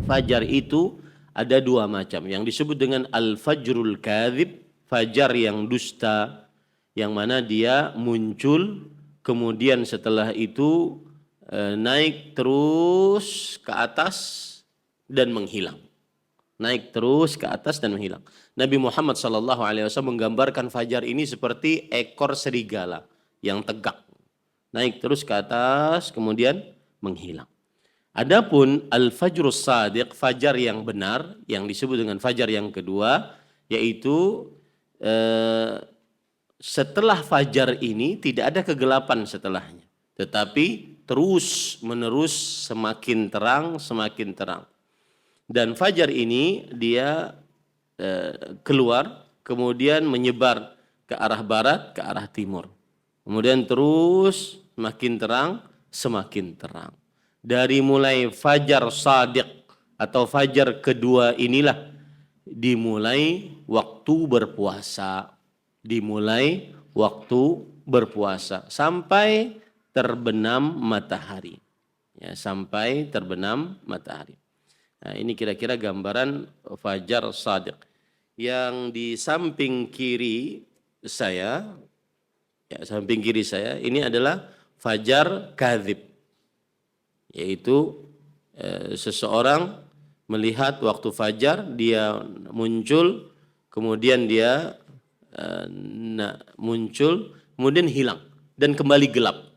Fajar itu ada dua macam, yang disebut dengan al-fajrul kadzib, fajar yang dusta, yang mana dia muncul kemudian setelah itu naik terus ke atas dan menghilang. Naik terus ke atas dan menghilang. Nabi Muhammad SAW menggambarkan fajar ini seperti ekor serigala yang tegak. Naik terus ke atas kemudian menghilang. Adapun al-fajrus shadiq, fajar yang benar, yang disebut dengan fajar yang kedua, yaitu setelah fajar ini tidak ada kegelapan setelahnya, tetapi terus menerus semakin terang, semakin terang. Dan fajar ini dia keluar, kemudian menyebar ke arah barat, ke arah timur. Kemudian terus semakin terang, semakin terang. Dari mulai fajar shadiq atau fajar kedua inilah dimulai waktu berpuasa. Dimulai waktu berpuasa sampai terbenam matahari. Ya, sampai terbenam matahari. Nah, ini kira-kira gambaran fajar shadiq. Yang di samping kiri saya, ini adalah fajar kadzib. Yaitu seseorang melihat waktu fajar, dia muncul, kemudian dia muncul, kemudian hilang dan kembali gelap.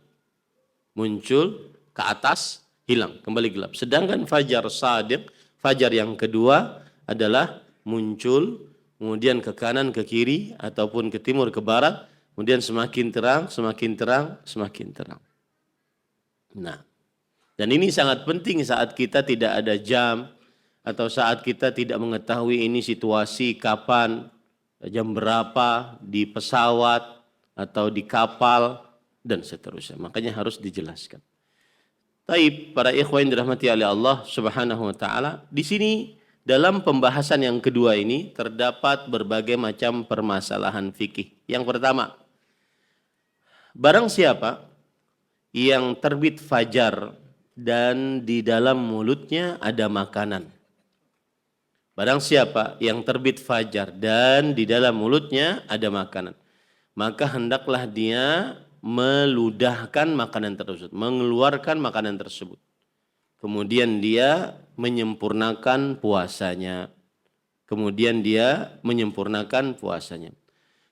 Muncul ke atas, hilang, kembali gelap. Sedangkan fajar shadiq, fajar yang kedua adalah muncul, kemudian ke kanan, ke kiri, ataupun ke timur, ke barat, kemudian semakin terang, semakin terang, semakin terang. Nah, dan ini sangat penting saat kita tidak ada jam, atau saat kita tidak mengetahui ini situasi kapan, jam berapa, di pesawat, atau di kapal, dan seterusnya. Makanya harus dijelaskan. Taib, para ikhwan yang dirahmati oleh Allah Subhanahu wa taala, di sini dalam pembahasan yang kedua ini terdapat berbagai macam permasalahan fikih. Yang pertama, barang siapa yang terbit fajar dan di dalam mulutnya ada makanan. Barang siapa yang terbit fajar dan di dalam mulutnya ada makanan, maka hendaklah dia meludahkan makanan tersebut, mengeluarkan makanan tersebut. Kemudian dia menyempurnakan puasanya.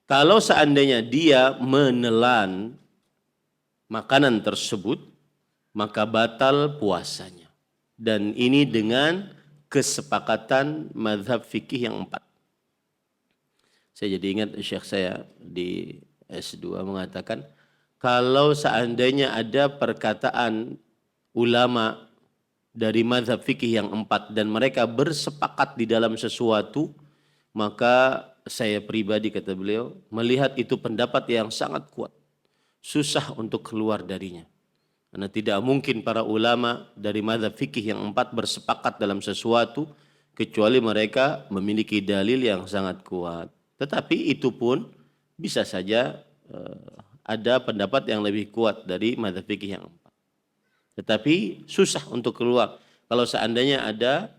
Kalau seandainya dia menelan makanan tersebut, maka batal puasanya. Dan ini dengan kesepakatan mazhab fikih yang 4. Saya jadi ingat syekh saya di S2 mengatakan, kalau seandainya ada perkataan ulama dari mazhab fikih yang 4 dan mereka bersepakat di dalam sesuatu, maka saya pribadi, kata beliau, melihat itu pendapat yang sangat kuat. Susah untuk keluar darinya. Karena tidak mungkin para ulama dari mazhab fikih yang 4 bersepakat dalam sesuatu kecuali mereka memiliki dalil yang sangat kuat. Tetapi itu pun bisa saja ada pendapat yang lebih kuat dari mazhab fikih yang 4. Tetapi susah untuk keluar kalau seandainya ada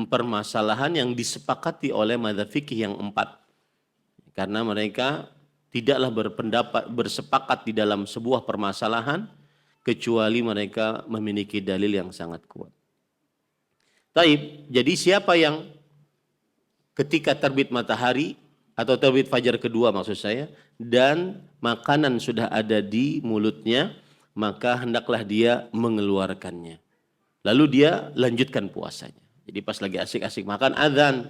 permasalahan yang disepakati oleh mazhab fikih yang 4. Karena mereka tidaklah bersepakat di dalam sebuah permasalahan kecuali mereka memiliki dalil yang sangat kuat. Taib, jadi siapa yang ketika terbit matahari atau terbit fajar kedua maksud saya, dan makanan sudah ada di mulutnya, maka hendaklah dia mengeluarkannya. Lalu dia lanjutkan puasanya. Jadi pas lagi asik-asik makan, azan.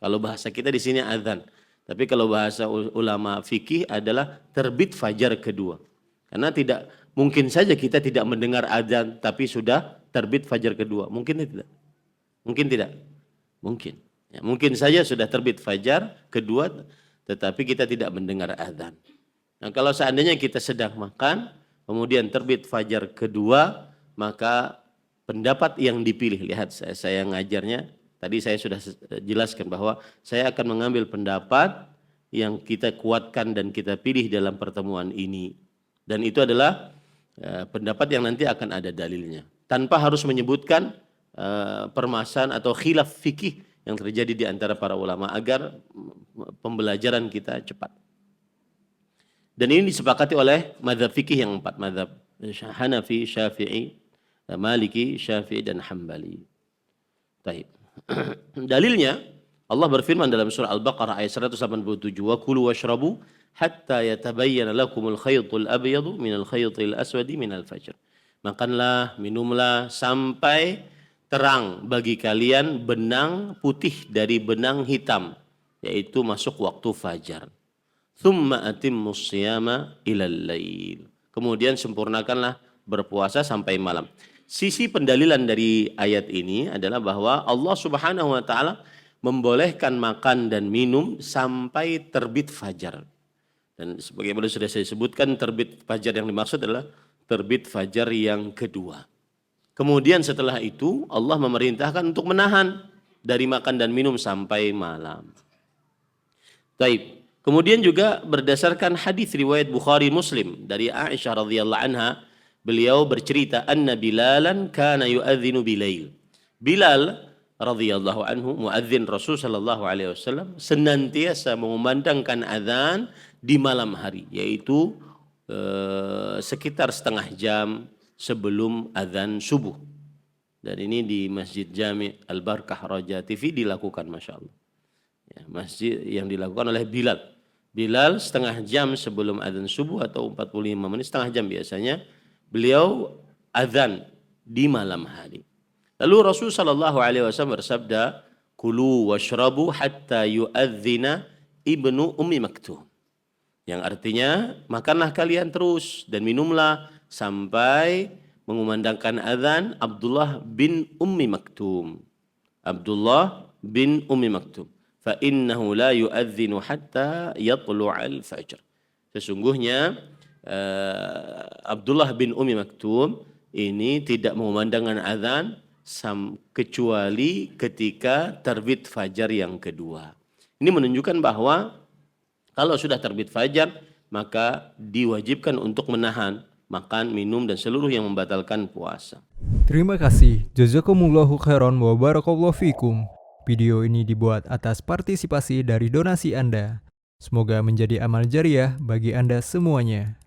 Kalau bahasa kita di sini azan. Tapi kalau bahasa ulama fikih adalah terbit fajar kedua. Karena tidak mungkin saja kita tidak mendengar azan tapi sudah terbit fajar kedua. Mungkin tidak? Mungkin tidak? Mungkin. Ya, mungkin saja sudah terbit fajar kedua tetapi kita tidak mendengar azan. Nah, kalau seandainya kita sedang makan kemudian terbit fajar kedua, maka pendapat yang dipilih, lihat saya ngajarnya tadi saya sudah jelaskan bahwa saya akan mengambil pendapat yang kita kuatkan dan kita pilih dalam pertemuan ini. Dan itu adalah pendapat yang nanti akan ada dalilnya. Tanpa harus menyebutkan permasalahan atau khilaf fikih yang terjadi di antara para ulama agar pembelajaran kita cepat. Dan ini disepakati oleh mazhab fikih yang 4, mazhab Hanafi, Syafi'i, Maliki, Syafi'i dan Hambali. Baik. Dalilnya Allah berfirman dalam surah Al-Baqarah ayat 187, "Wa kulu washrabu hatta yatabayyana lakumul khaytul abyadu minal khaytil aswadi minal fajr." Makanlah, minumlah sampai terang bagi kalian benang putih dari benang hitam, yaitu masuk waktu fajar. Tsumma atimmus shiyama ilal lail. Kemudian sempurnakanlah berpuasa sampai malam. Sisi pendalilan dari ayat ini adalah bahwa Allah Subhanahu wa taala membolehkan makan dan minum sampai terbit fajar. Dan sebagaimana sudah saya sebutkan, terbit fajar yang dimaksud adalah terbit fajar yang kedua. Kemudian setelah itu Allah memerintahkan untuk menahan dari makan dan minum sampai malam. Baik. Kemudian juga berdasarkan hadis riwayat Bukhari Muslim dari Aisyah radhiyallahu anha, beliau bercerita anna Bilalan kana yu'adzinu bilail. Bilal radhiyallahu anhu, muadzin Rasul sallallahu alaihi wasallam, senantiasa mengumandangkan azan di malam hari, yaitu sekitar setengah jam sebelum azan subuh. Dan ini di Masjid Jami' Al-Barkah Raja TV dilakukan, Masya Allah. Ya, masjid yang dilakukan oleh Bilal. Bilal setengah jam sebelum azan subuh atau 45 menit, setengah jam biasanya, beliau azan di malam hari. Lalu Rasul sallallahu alaihi wasallam bersabda, "Kulu washrabu hatta yu'adzina ibnu Ummi Maktum." Yang artinya, makanlah kalian terus dan minumlah sampai mengumandangkan azan Abdullah bin Ummi Maktum. Abdullah bin Ummi Maktum. Fa innahu la yu'adzinu hatta yatlu'al fajr. Sesungguhnya Abdullah bin Ummi Maktum ini tidak mengumandangkan azan kecuali ketika terbit fajar yang kedua. Ini menunjukkan bahwa kalau sudah terbit fajar maka diwajibkan untuk menahan makan, minum dan seluruh yang membatalkan puasa. Terima kasih. Jazakumullahu khairan wa barakallahu fikum. Video ini dibuat atas partisipasi dari donasi Anda. Semoga menjadi amal jariah bagi Anda semuanya.